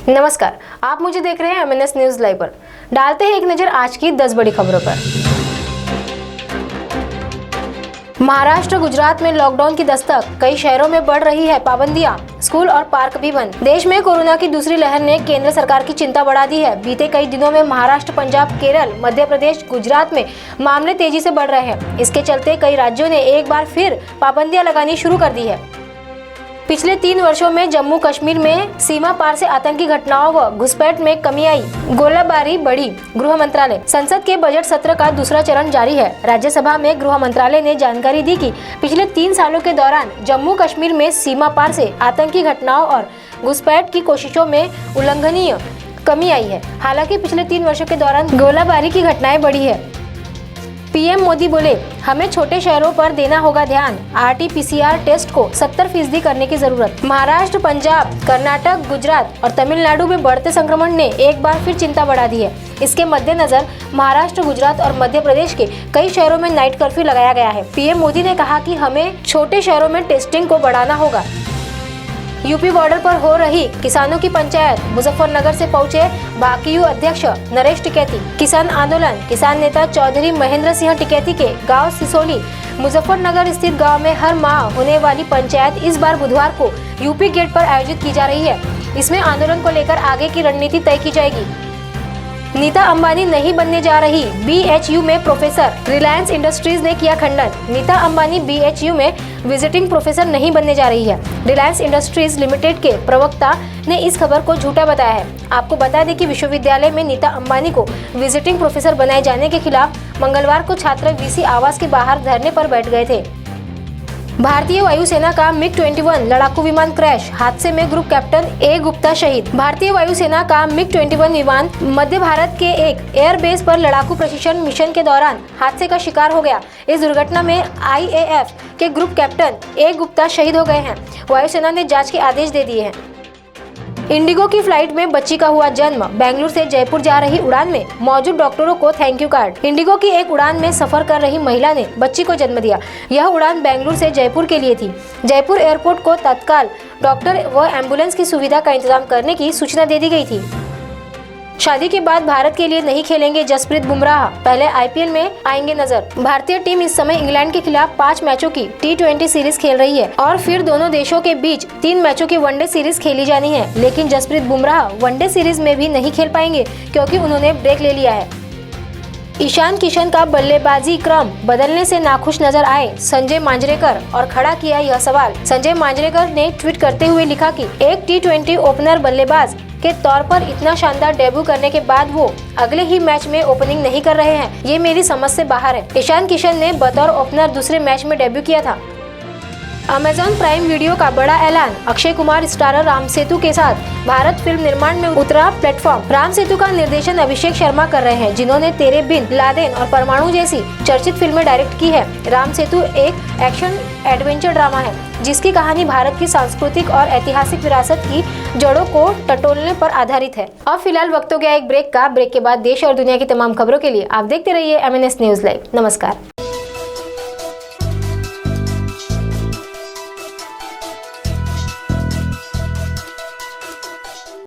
नमस्कार, आप मुझे देख रहे हैं MNS न्यूज लाइव पर। डालते हैं एक नजर आज की 10 बड़ी खबरों पर। महाराष्ट्र, गुजरात में लॉकडाउन की दस्तक, कई शहरों में बढ़ रही है पाबंदियां, स्कूल और पार्क भी बंद। देश में कोरोना की दूसरी लहर ने केंद्र सरकार की चिंता बढ़ा दी है। बीते कई दिनों में महाराष्ट्र, पंजाब, केरल, मध्य प्रदेश, गुजरात में मामले तेजी से बढ़ रहे हैं। इसके चलते कई राज्यों ने एक बार फिर पाबंदियां लगानी शुरू कर दी है। पिछले 3 वर्षों में जम्मू कश्मीर में सीमा पार से आतंकी घटनाओं व घुसपैठ में कमी आई, गोलाबारी बढ़ी। गृह मंत्रालय, संसद के बजट सत्र का दूसरा चरण जारी है। राज्यसभा में गृह मंत्रालय ने जानकारी दी कि पिछले 3 सालों के दौरान जम्मू कश्मीर में सीमा पार से आतंकी घटनाओं और घुसपैठ की कोशिशों में उल्लंघनीय कमी आई है। हालांकि पिछले 3 वर्षों के दौरान गोलाबारी की घटनाएं बढ़ी है। पीएम मोदी बोले, हमें छोटे शहरों पर देना होगा ध्यान। RT-PCR टेस्ट को 70% करने की जरूरत। महाराष्ट्र, पंजाब, कर्नाटक, गुजरात और तमिलनाडु में बढ़ते संक्रमण ने एक बार फिर चिंता बढ़ा दी है। इसके मद्देनजर महाराष्ट्र, गुजरात और मध्य प्रदेश के कई शहरों में नाइट कर्फ्यू लगाया गया है। पीएम मोदी ने कहा कि हमें छोटे शहरों में टेस्टिंग को बढ़ाना होगा। यूपी बॉर्डर पर हो रही किसानों की पंचायत, मुजफ्फरनगर से पहुंचे भाकियू अध्यक्ष नरेश टिकैती। किसान आंदोलन, किसान नेता चौधरी महेंद्र सिंह टिकैती के गांव सिसोली, मुजफ्फरनगर स्थित गांव में हर माह होने वाली पंचायत इस बार बुधवार को यूपी गेट पर आयोजित की जा रही है। इसमें आंदोलन को लेकर आगे की रणनीति तय की जाएगी। नीता अंबानी नहीं बनने जा रही BHU में प्रोफेसर, रिलायंस इंडस्ट्रीज ने किया खंडन। नीता अंबानी BHU में विजिटिंग प्रोफेसर नहीं बनने जा रही है। रिलायंस इंडस्ट्रीज लिमिटेड के प्रवक्ता ने इस खबर को झूठा बताया है। आपको बता दें कि विश्वविद्यालय में नीता अंबानी को विजिटिंग प्रोफेसर बनाए जाने के खिलाफ मंगलवार को छात्र VC आवास के बाहर धरने पर बैठ गए थे। भारतीय वायुसेना का MiG-21 लड़ाकू विमान क्रैश, हादसे में ग्रुप कैप्टन A गुप्ता शहीद। भारतीय वायुसेना का MiG-21 विमान मध्य भारत के एक एयरबेस पर लड़ाकू प्रशिक्षण मिशन के दौरान हादसे का शिकार हो गया। इस दुर्घटना में IAF के ग्रुप कैप्टन A गुप्ता शहीद हो गए हैं। वायुसेना ने जांच के आदेश दे दिए हैं। इंडिगो की फ्लाइट में बच्ची का हुआ जन्म, बेंगलुरु से जयपुर जा रही उड़ान में मौजूद डॉक्टरों को थैंक यू कार्ड। इंडिगो की एक उड़ान में सफर कर रही महिला ने बच्ची को जन्म दिया। यह उड़ान बेंगलुरु से जयपुर के लिए थी। जयपुर एयरपोर्ट को तत्काल डॉक्टर व एम्बुलेंस की सुविधा का इंतजाम करने की सूचना दे दी गई थी। शादी के बाद भारत के लिए नहीं खेलेंगे जसप्रीत बुमराह, पहले IPL में आएंगे नजर। भारतीय टीम इस समय इंग्लैंड के खिलाफ 5 मैचों की T20 सीरीज खेल रही है और फिर दोनों देशों के बीच 3 मैचों की वनडे सीरीज खेली जानी है। लेकिन जसप्रीत बुमराह वनडे सीरीज में भी नहीं खेल पाएंगे क्योंकि उन्होंने ब्रेक ले लिया है। ईशान किशन का बल्लेबाजी क्रम बदलने से नाखुश नजर आए संजय मांजरेकर और खड़ा किया यह सवाल। संजय मांजरेकर ने ट्वीट करते हुए लिखा कि एक T20 ओपनर बल्लेबाज के तौर पर इतना शानदार डेब्यू करने के बाद वो अगले ही मैच में ओपनिंग नहीं कर रहे हैं, ये मेरी समझ से बाहर है। ईशान किशन ने बतौर ओपनर दूसरे मैच में डेब्यू किया था। अमेजॉन प्राइम वीडियो का बड़ा ऐलान, अक्षय कुमार स्टारर राम सेतु के साथ भारत फिल्म निर्माण में उतरा प्लेटफॉर्म। राम सेतु का निर्देशन अभिषेक शर्मा कर रहे हैं, जिन्होंने तेरे बिन, लादेन और परमाणु जैसी चर्चित फिल्में डायरेक्ट की है। राम सेतु एक एक्शन एडवेंचर ड्रामा है जिसकी कहानी भारत की सांस्कृतिक और ऐतिहासिक विरासत की जड़ों को टटोलने पर आधारित है। अब फिलहाल वक्त हो गया एक ब्रेक का। ब्रेक के बाद देश और दुनिया की तमाम खबरों के लिए आप देखते रहिए MNS न्यूज लाइव। नमस्कार।